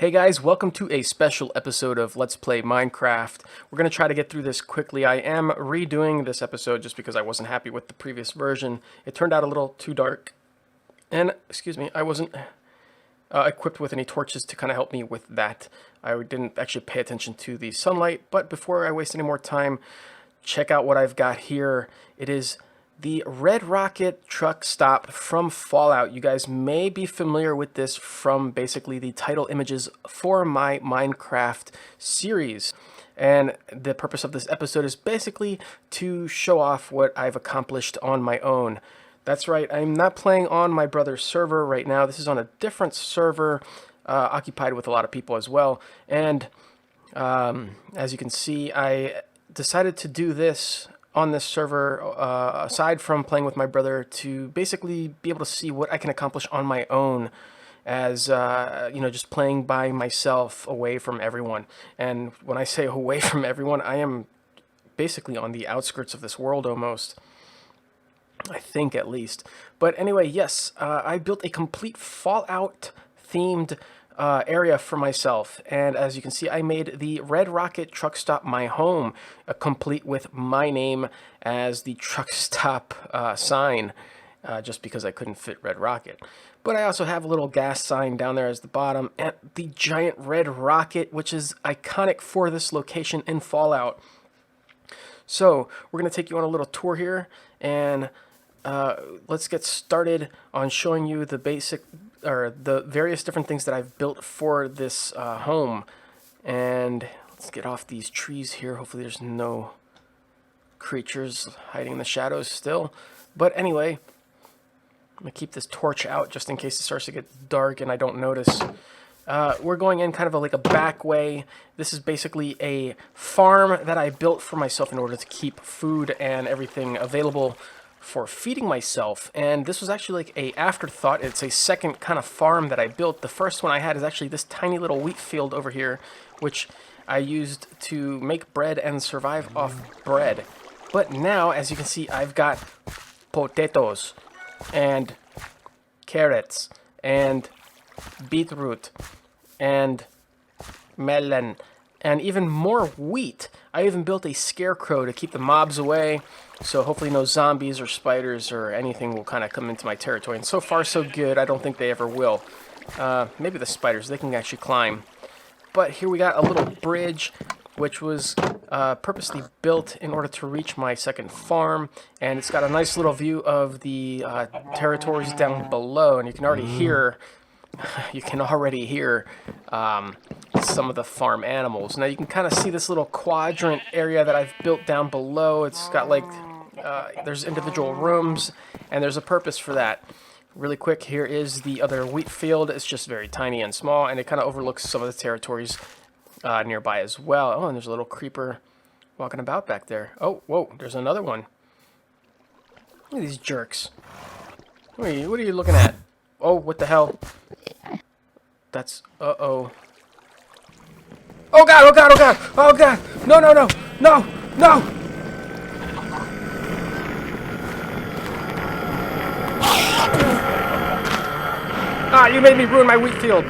Hey guys, welcome to a special episode of Let's Play Minecraft. We're going to try to get through this quickly. I am redoing this episode just because I wasn't happy with the previous version. It turned out a little too dark. And, excuse me, I wasn't equipped with any torches to kind of help me with that. I didn't actually pay attention to the sunlight, but before I waste any more time, check out what I've got here. It is the Red Rocket truck stop from Fallout. You guys may be familiar with this from basically the title images for my Minecraft series. And the purpose of this episode is basically to show off what I've accomplished on my own. That's right, I'm not playing on my brother's server right now. This is on a different server, occupied with a lot of people as well. And as you can see, I decided to do this on this server, aside from playing with my brother, to basically be able to see what I can accomplish on my own as, just playing by myself away from everyone. And when I say away from everyone, I am basically on the outskirts of this world almost. I think, at least. But anyway, yes, I built a complete Fallout-themed area for myself, and as you can see, I made the Red Rocket truck stop my home, complete with my name as the truck stop sign, just because I couldn't fit Red Rocket. But I also have a little gas sign down there as the bottom, and the giant red rocket, which is iconic for this location in Fallout. So we're going to take you on a little tour here, and let's get started on showing you the the various different things that I've built for this home. And let's get off these trees here. Hopefully there's no creatures hiding in the shadows still. But anyway, I'm going to keep this torch out just in case it starts to get dark and I don't notice. We're going in kind of like a back way. This is basically a farm that I built for myself in order to keep food and everything available for feeding myself. And this was actually like a afterthought. It's a second kind of farm that I built. The first one I had is actually this tiny little wheat field over here, which I used to make bread and survive off bread. But now, as you can see, I've got potatoes and carrots and beetroot and melon and even more wheat. I even built a scarecrow to keep the mobs away, so hopefully no zombies or spiders or anything will kind of come into my territory. And so far so good. I don't think they ever will. Maybe the spiders, they can actually climb. But here we got a little bridge which was purposely built in order to reach my second farm, and it's got a nice little view of the territories down below, and you can already hear some of the farm animals. Now you can kind of see this little quadrant area that I've built down below. It's got like there's individual rooms, and there's a purpose for that. Really quick, here is the other wheat field. It's just very tiny and small, and it kind of overlooks some of the territories nearby as well. Oh, and there's a little creeper walking about back there. Oh, whoa, there's another one. Look at these jerks. What are you looking at? Oh, what the hell? That's, uh-oh. Oh god, oh god, oh god, oh god! No, no, no, no, no! Ah, you made me ruin my wheat field!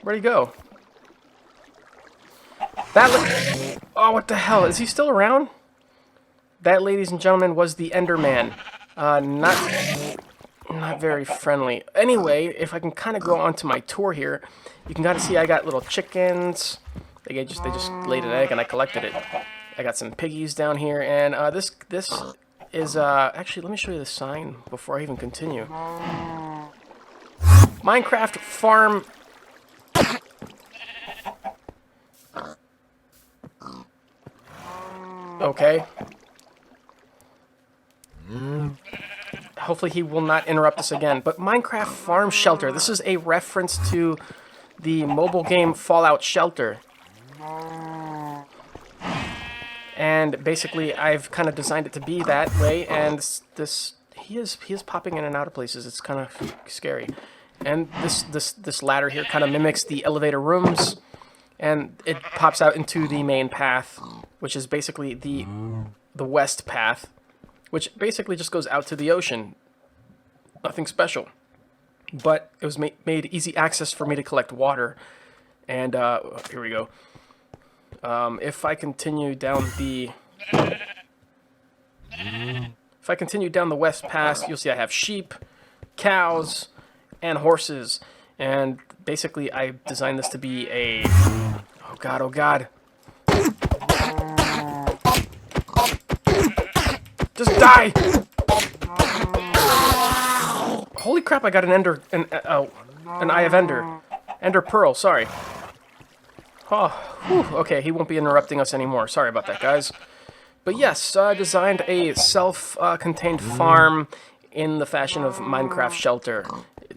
Where'd he go? Oh, what the hell? Is he still around? That, ladies and gentlemen, was the Enderman. Not very friendly. Anyway, if I can kind of go onto my tour here, you can kind of see I got little chickens. They just laid an egg and I collected it. I got some piggies down here, and this is actually, let me show you the sign before I even continue. Minecraft farm. Okay. Hopefully he will not interrupt us again. But Minecraft Farm Shelter. This is a reference to the mobile game Fallout Shelter. And basically I've kind of designed it to be that way, and he is popping in and out of places. It's kind of scary. And this ladder here kind of mimics the elevator rooms, and it pops out into the main path, which is basically the west path, which basically just goes out to the ocean. Nothing special. but it was made easy access for me to collect water. And here we go. If I continue down the west pass, you'll see I have sheep, cows, and horses. And basically, I designed this to be a... Oh god, oh god. Just die! Holy crap, I got an Eye of Ender. Ender Pearl, sorry. Oh, whew, okay, he won't be interrupting us anymore. Sorry about that, guys. But yes, I designed a self-contained farm in the fashion of Minecraft Shelter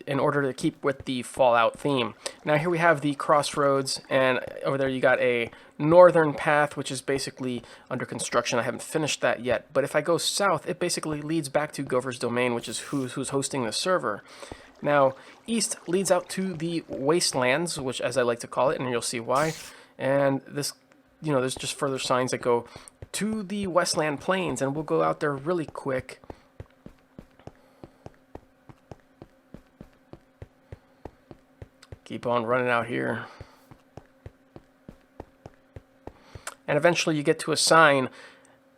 in order to keep with the Fallout theme. Now here we have the crossroads, and over there you got a northern path, which is basically under construction. I haven't finished that yet, but if I go south, it basically leads back to Gopher's Domain, which is who's hosting the server. Now, east leads out to the Wastelands, which as I like to call it, and you'll see why. And this, there's just further signs that go to the Westland Plains, and we'll go out there really quick. Keep on running out here. And eventually you get to a sign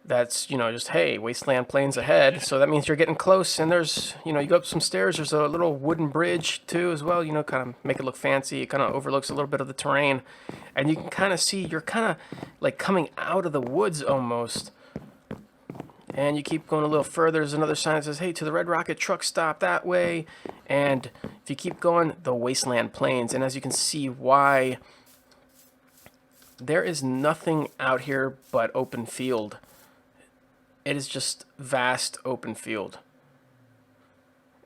that's, just, hey, Wasteland Plains ahead. So that means you're getting close, and there's, you go up some stairs. There's a little wooden bridge, too, as well, kind of make it look fancy. It kind of overlooks a little bit of the terrain. And you can kind of see, you're kind of like coming out of the woods almost. And you keep going a little further. There's another sign that says, hey, to the Red Rocket truck stop that way. And if you keep going, the Wasteland Plains. And as you can see why, there is nothing out here but open field. It is just vast open field.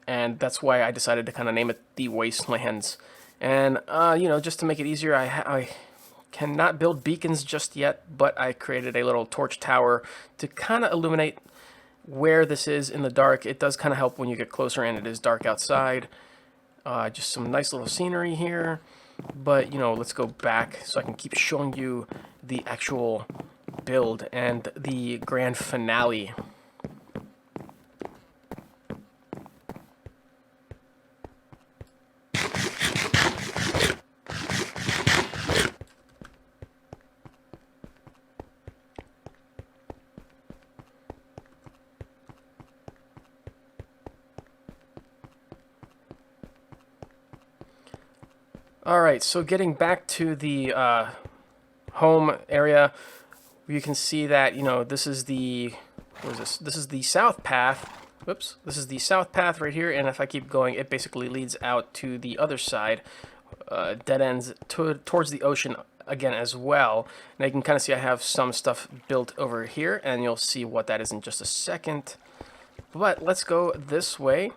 And that's why I decided to kind of name it the Wastelands. And, just to make it easier, I cannot build beacons just yet, but I created a little torch tower to kind of illuminate where this is in the dark. It does kind of help when you get closer and it is dark outside. Just some nice little scenery here. But, let's go back so I can keep showing you the actual build and the grand finale. Alright, so getting back to the home area, you can see that, this is the, what is this? This is the south path. Whoops. This is the south path right here, and if I keep going, it basically leads out to the other side, dead ends towards the ocean again as well. And you can kind of see I have some stuff built over here, and you'll see what that is in just a second. But let's go this way.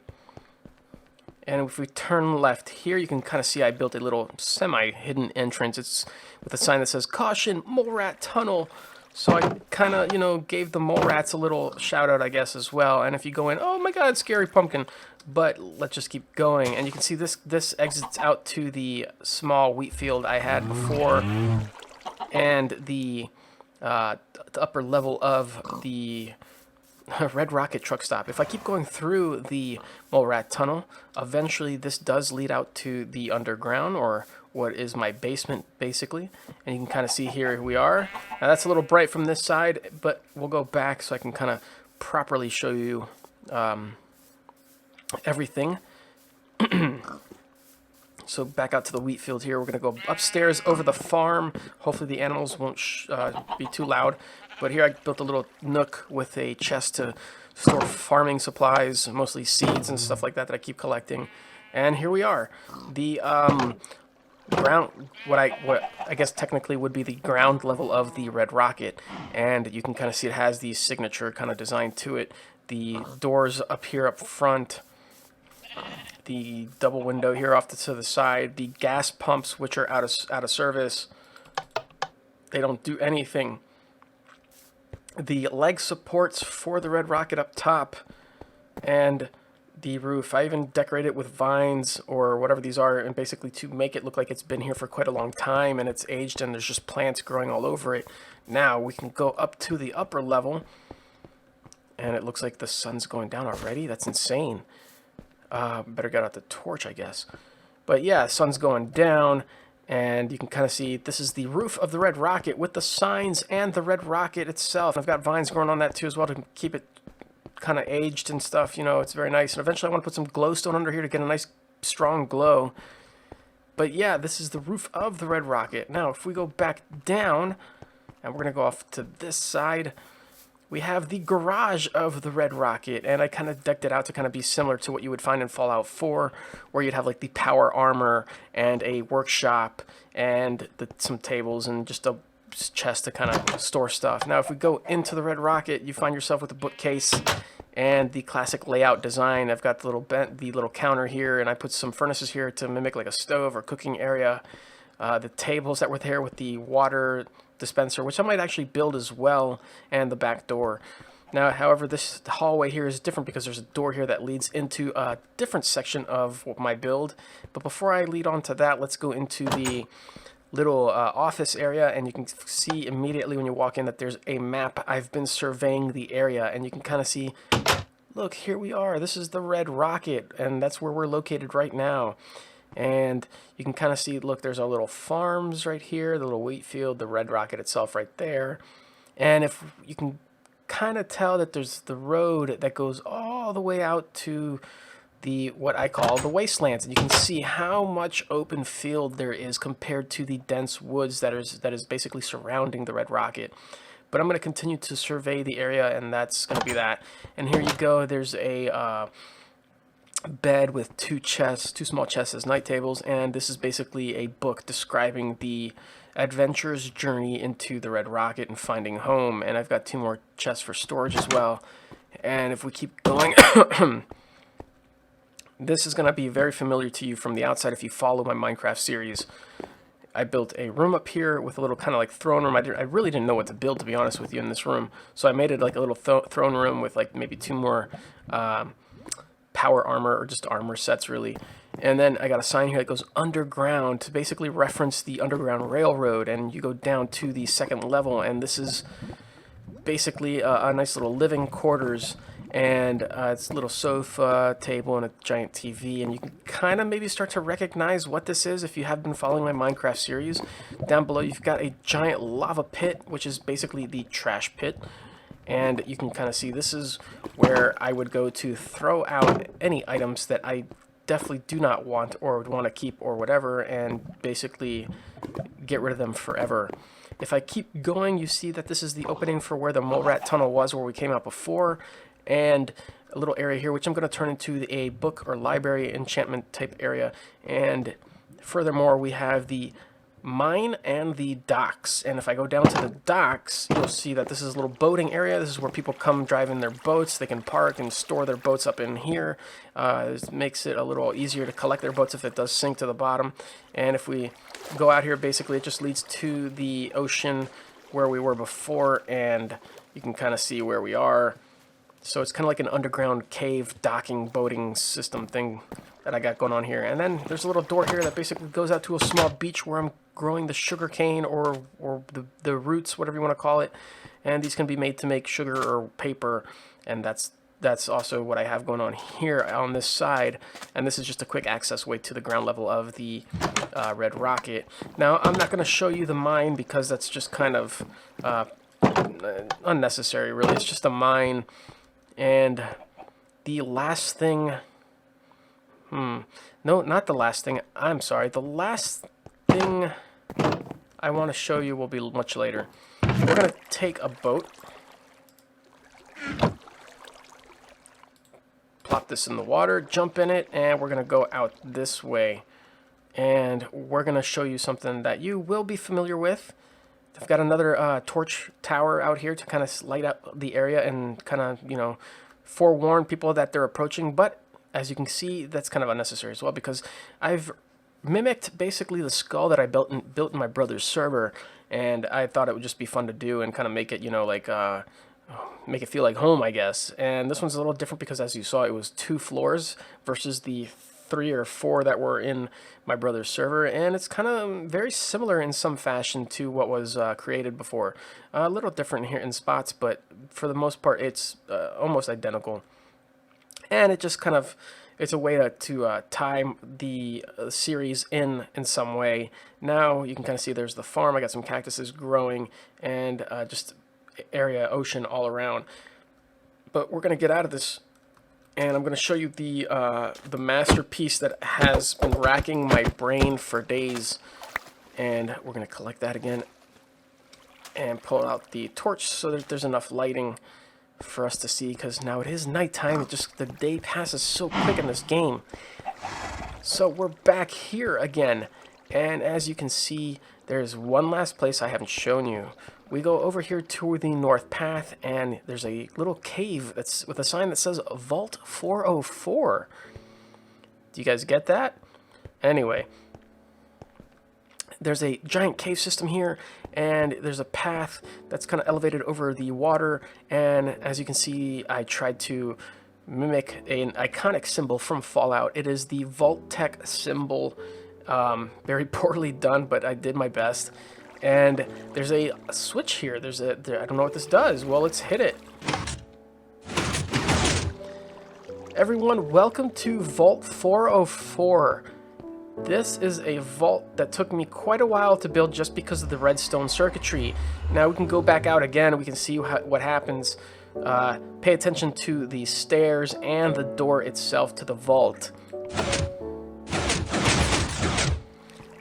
And if we turn left here, you can kind of see I built a little semi-hidden entrance. It's with a sign that says, "Caution, Mole Rat Tunnel." So I kind of, gave the mole rats a little shout-out, I guess, as well. And if you go in, oh my god, scary pumpkin. But let's just keep going. And you can see this exits out to the small wheat field I had before. And the upper level of the Red Rocket truck stop. If I keep going through the Mole Rat Tunnel, eventually this does lead out to the underground, or what is my basement, basically. And you can kind of see here we are. Now that's a little bright from this side, but we'll go back so I can kind of properly show you everything. So back out to the wheat field here. We're going to go upstairs over the farm. Hopefully the animals won't be too loud. But here I built a little nook with a chest to store farming supplies, mostly seeds and stuff like that I keep collecting. And here we are. The ground, what I guess technically would be the ground level of the Red Rocket. And you can kind of see it has the signature kind of design to it. The doors up here up front. The double window here off to the side. The gas pumps, which are out of service. They don't do anything. The leg supports for the Red Rocket up top, and the roof. I even decorate it with vines or whatever these are, and basically to make it look like it's been here for quite a long time and it's aged and there's just plants growing all over it. Now we can go up to the upper level, and it looks like the sun's going down already. That's insane. Better get out the torch, I guess. But yeah, sun's going down, and you can kind of see this is the roof of the red rocket with the signs and the red rocket itself. I've got vines growing on that too as well to keep it kind of aged and stuff. You know, it's very nice. And eventually I want to put some glowstone under here to get a nice strong glow. But yeah, this is the roof of the red rocket. Now, if we go back down, and we're going to go off to this side, we have the garage of the red rocket, and I kind of decked it out to kind of be similar to what you would find in Fallout 4, where you'd have like the power armor and a workshop and some tables and just a chest to kind of store stuff. Now, if we go into the red rocket, you find yourself with a bookcase and the classic layout design. I've got the little counter here, and I put some furnaces here to mimic like a stove or cooking area. The tables that were there with the water dispenser, which I might actually build as well, and the back door. Now, however, this hallway here is different because there's a door here that leads into a different section of my build. But before I lead on to that, let's go into the little office area, and you can see immediately when you walk in that there's a map. I've been surveying the area, and you can kind of see, look, here we are. This is the red rocket, and that's where we're located right now. And you can kind of see, look, there's our little farms right here, the little wheat field, the red rocket itself right there. And if you can kind of tell that there's the road that goes all the way out to the what I call the wastelands, and you can see how much open field there is compared to the dense woods that is basically surrounding the red rocket. But I'm going to continue to survey the area, and that's going to be that. And here you go. There's a bed with two small chests as night tables, and this is basically a book describing the adventurer's journey into the red rocket and finding home. And I've got 2 more chests for storage as well. And if we keep going, this is going to be very familiar to you from the outside if you follow my Minecraft series. I built a room up here with a little kind of like throne room. I really didn't know what to build, to be honest with you, in this room. So I made it like a little throne room with like maybe 2 more power armor, or just armor sets really. And then I got a sign here that goes underground to basically reference the Underground Railroad, and you go down to the 2nd level, and this is basically a nice little living quarters, and it's a little sofa table and a giant TV, and you can kind of maybe start to recognize what this is if you have been following my Minecraft series. Down below you've got a giant lava pit, which is basically the trash pit. And you can kind of see this is where I would go to throw out any items that I definitely do not want or would want to keep or whatever, and basically get rid of them forever. If I keep going, you see that this is the opening for where the mole rat tunnel was, where we came out before, and a little area here which I'm going to turn into a book or library enchantment type area. And furthermore, we have the mine and the docks, and if I go down to the docks, you'll see that this is a little boating area. This is where people come drive in their boats. They can park and store their boats up in here. This makes it a little easier to collect their boats if it does sink to the bottom. And if we go out here, basically it just leads to the ocean where we were before, and you can kind of see where we are. So it's kind of like an underground cave docking boating system thing that I got going on here. And then there's a little door here that basically goes out to a small beach where I'm growing the sugar cane or the roots, whatever you want to call it. And these can be made to make sugar or paper, and that's also what I have going on here on this side. And this is just a quick access way to the ground level of the red rocket. Now, I'm not going to show you the mine because that's just kind of unnecessary, really. It's just a mine. And the last thing... No, not the last thing. I'm sorry. The last thing I want to show you will be much later. We're going to take a boat, plop this in the water, jump in it, and we're going to go out this way. And we're going to show you something that you will be familiar with. I've got another torch tower out here to kind of light up the area and kind of, you know, forewarn people that they're approaching. But as you can see, that's kind of unnecessary as well, because I've mimicked basically the skull that I built in my brother's server, and I thought it would just be fun to do and kind of make it, you know, like make it feel like home, I guess. And this one's a little different because, as you saw, it was 2 floors versus the 3 or 4 that were in my brother's server, and it's kind of very similar in some fashion to what was created before. A little different here in spots, but for the most part, it's almost identical. And it just kind of it's a way to tie the series in some way. Now you can kind of see there's the farm. I got some cactuses growing and just area, ocean all around. But we're going to get out of this, and I'm going to show you the masterpiece that has been racking my brain for days. And we're going to collect that again and pull out the torch so that there's enough lighting for us to see, because now it is nighttime. The day passes so quick in this game. So we're back here again, and as you can see, there's one last place I haven't shown you. We go over here to the north path, and there's a little cave that's with a sign that says Vault 404. Do you guys get that? Anyway, there's a giant cave system here, and there's a path that's kind of elevated over the water, and as you can see, I tried to mimic an iconic symbol from Fallout. It is the Vault-Tec symbol. Very poorly done, but I did my best. And there's a switch here. I don't know what this does. Well, let's hit it. Everyone, welcome to Vault 404. This is a vault that took me quite a while to build just because of the redstone circuitry. Now we can go back out again and we can see what happens. Pay attention to the stairs and the door itself to the vault.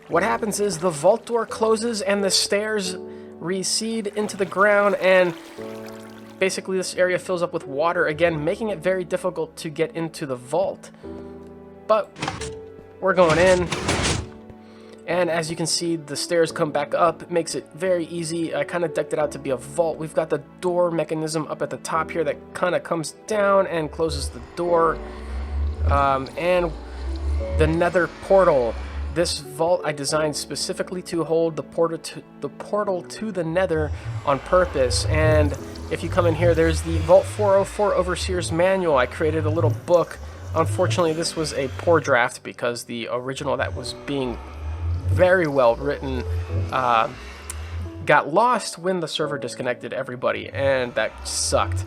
What happens is the vault door closes and the stairs recede into the ground, and basically this area fills up with water again, making it very difficult to get into the vault. But we're going in, and as you can see, the stairs come back up. It makes it very easy. I kind of decked it out to be a vault. We've got the door mechanism up at the top here that kind of comes down and closes the door, and the nether portal. This vault I designed specifically to hold the portal to the nether on purpose. And if you come in here, there's the Vault 404 Overseer's Manual. I created a little book. Unfortunately, this was a poor draft because the original that was being very well written got lost when the server disconnected everybody, and that sucked.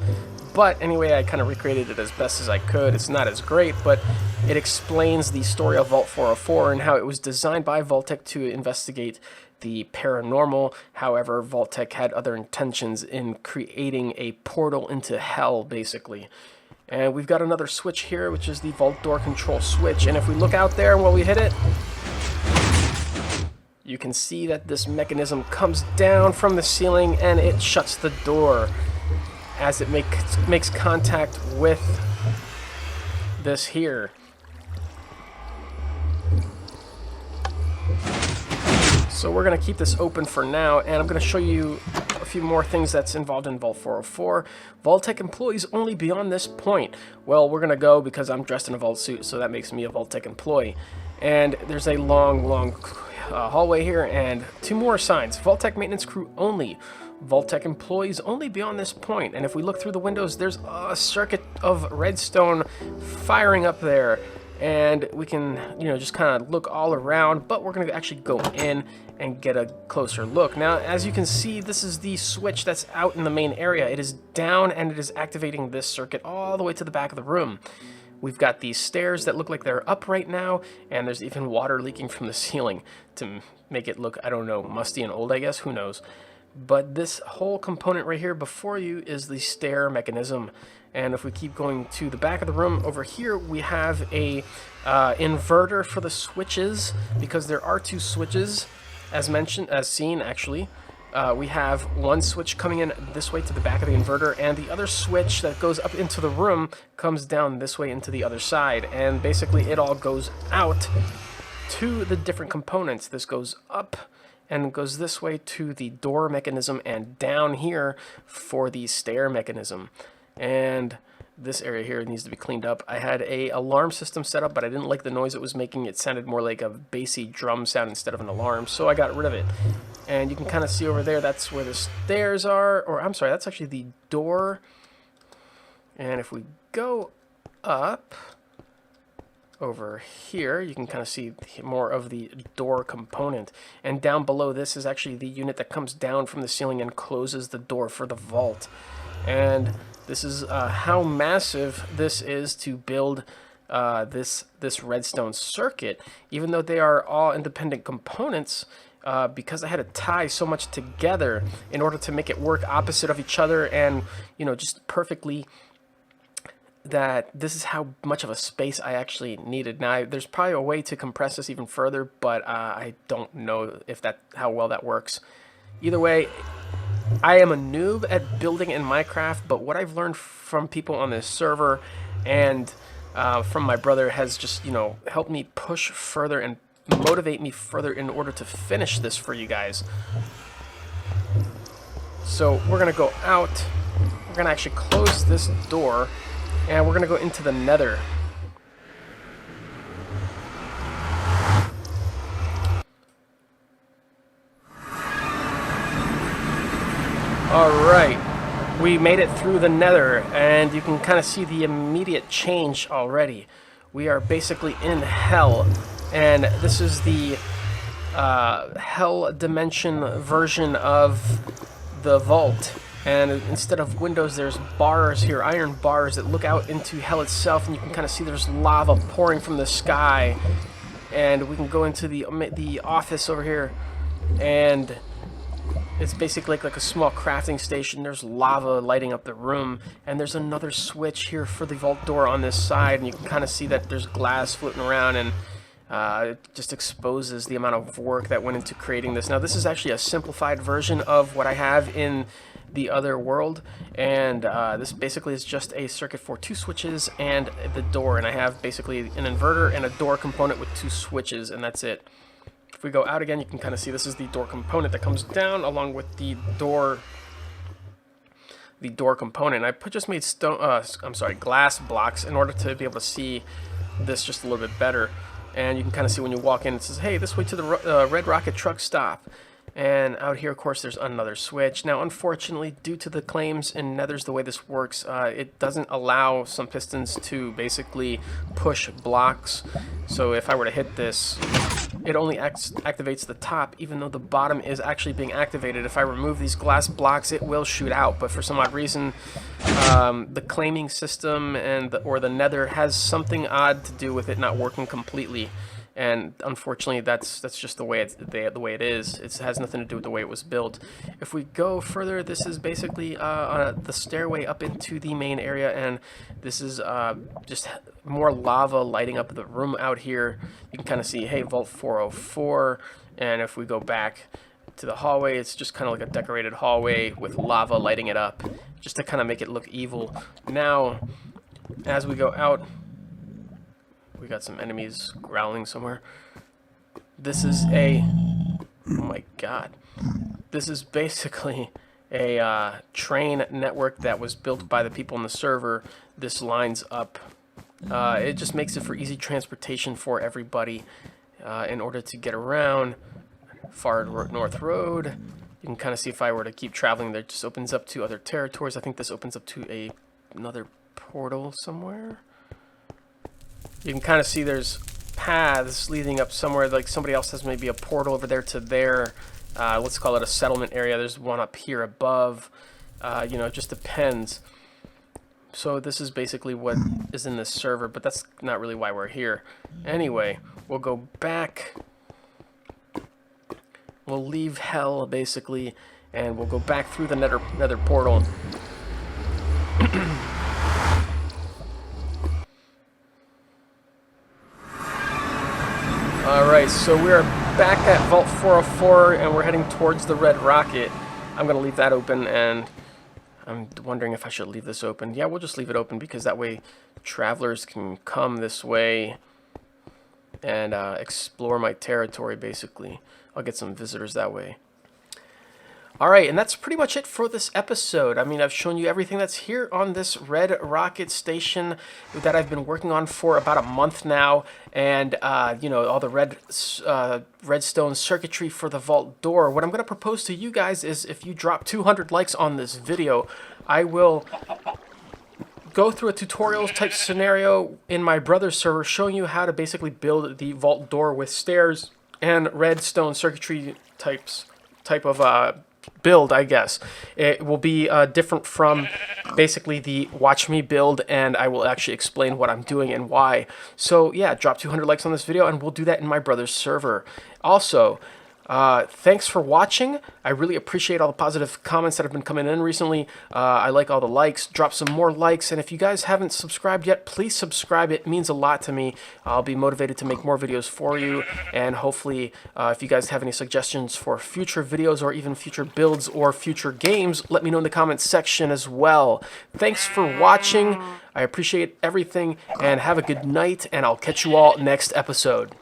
But anyway, I kind of recreated it as best as I could. It's not as great, but it explains the story of Vault 404 and how it was designed by Vault-Tec to investigate the paranormal. However, Vault-Tec had other intentions in creating a portal into hell, basically. And we've got another switch here, which is the vault door control switch. And if we look out there while we hit it, you can see that this mechanism comes down from the ceiling and it shuts the door as it makes contact with this here. So we're going to keep this open for now, and I'm going to show you a few more things that's involved in Vault 404. Vault-Tec employees only beyond this point. Well, we're going to go because I'm dressed in a Vault suit, so that makes me a Vault-Tec employee. And there's a long hallway here, and two more signs. Vault-Tec maintenance crew only. Vault-Tec employees only beyond this point. And if we look through the windows, there's a circuit of redstone firing up there. And we can, just kind of look all around, but we're going to actually go in and get a closer look. Now, as you can see, this is the switch that's out in the main area. It is down, and it is activating this circuit all the way to the back of the room. We've got these stairs that look like they're up right now, and there's even water leaking from the ceiling to make it look, I don't know, musty and old, I guess, who knows. But this whole component right here before you is the stair mechanism. And if we keep going to the back of the room, over here we have a inverter for the switches, because there are two switches, as seen actually. We have one switch coming in this way to the back of the inverter, and the other switch that goes up into the room comes down this way into the other side. And basically it all goes out to the different components. This goes up and goes this way to the door mechanism, and down here for the stair mechanism. And this area here needs to be cleaned up. I had a alarm system set up, but I didn't like the noise it was making. It sounded more like a bassy drum sound instead of an alarm, so I got rid of it. And you can kind of see over there, that's where the stairs are, or I'm sorry, that's actually the door. And if we go up over here, you can kind of see more of the door component. And down below this is actually the unit that comes down from the ceiling and closes the door for the vault. And this is how massive this is to build this redstone circuit, even though they are all independent components. Because I had to tie so much together in order to make it work opposite of each other and, you know, just perfectly, that this is how much of a space I actually needed. Now, there's probably a way to compress this even further, but I don't know if how well that works. Either way, I am a noob at building in Minecraft, but what I've learned from people on this server and from my brother has just, you know, helped me push further and motivate me further in order to finish this for you guys. So we're gonna go out, we're gonna actually close this door, and we're gonna go into the nether. Alright, we made it through the nether, and you can kind of see the immediate change already. We are basically in hell. And this is the hell dimension version of the vault. And instead of windows, there's bars here, iron bars that look out into hell itself. And you can kind of see there's lava pouring from the sky. And we can go into the office over here. And it's basically like a small crafting station. There's lava lighting up the room. And there's another switch here for the vault door on this side. And you can kind of see that there's glass floating around. And it just exposes the amount of work that went into creating this. Now, this is actually a simplified version of what I have in the other world, and this basically is just a circuit for 2 switches and the door, and I have basically an inverter and a door component with 2 switches, and that's it. If we go out again, you can kind of see this is the door component that comes down along with the door component. I just made glass blocks in order to be able to see this just a little bit better. And you can kind of see when you walk in, it says, hey, this way to the Red Rocket truck stop. And out here, of course, there's another switch. Now, unfortunately, due to the claims in Nethers, the way this works, it doesn't allow some pistons to basically push blocks. So if I were to hit this, it only activates the top, even though the bottom is actually being activated. If I remove these glass blocks, it will shoot out. But for some odd reason, the claiming system or the Nether has something odd to do with it not working completely. And unfortunately, that's just the way it is. It has nothing to do with the way it was built. If we go further, this is basically the stairway up into the main area, and this is just more lava lighting up the room out here. You can kind of see, hey, Vault 404, and if we go back to the hallway, it's just kind of like a decorated hallway with lava lighting it up, just to kind of make it look evil. Now, as we go out, we got some enemies growling somewhere. This is oh my god. This is basically a train network that was built by the people in the server. This lines up. It just makes it for easy transportation for everybody in order to get around. Far North Road. You can kind of see if I were to keep traveling there, it just opens up to other territories. I think this opens up to another portal somewhere. You can kind of see there's paths leading up somewhere, like somebody else has maybe a portal over there to there. Let's call it a settlement area. There's one up here above. You know, it just depends. So this is basically what is in this server, but that's not really why we're here. Anyway, we'll go back. We'll leave hell, basically, and we'll go back through the nether portal. Alright, so we are back at Vault 404, and we're heading towards the Red Rocket. I'm going to leave that open, and I'm wondering if I should leave this open. Yeah, we'll just leave it open, because that way travelers can come this way and explore my territory, basically. I'll get some visitors that way. Alright, and that's pretty much it for this episode. I mean, I've shown you everything that's here on this Red Rocket station that I've been working on for about a month now. And, you know, all the redstone circuitry for the vault door. What I'm going to propose to you guys is if you drop 200 likes on this video, I will go through a tutorial type scenario in my brother's server showing you how to basically build the vault door with stairs and redstone circuitry type of build, I guess. It will be different from basically the watch me build, and I will actually explain what I'm doing and why. So yeah, drop 200 likes on this video and we'll do that in my brother's server. Also, thanks for watching. I really appreciate all the positive comments that have been coming in recently. I like all the likes. Drop some more likes, and if you guys haven't subscribed yet, please subscribe. It means a lot to me. I'll be motivated to make more videos for you, and hopefully if you guys have any suggestions for future videos or even future builds or future games, let me know in the comments section as well. Thanks for watching. I appreciate everything, and have a good night, and I'll catch you all next episode.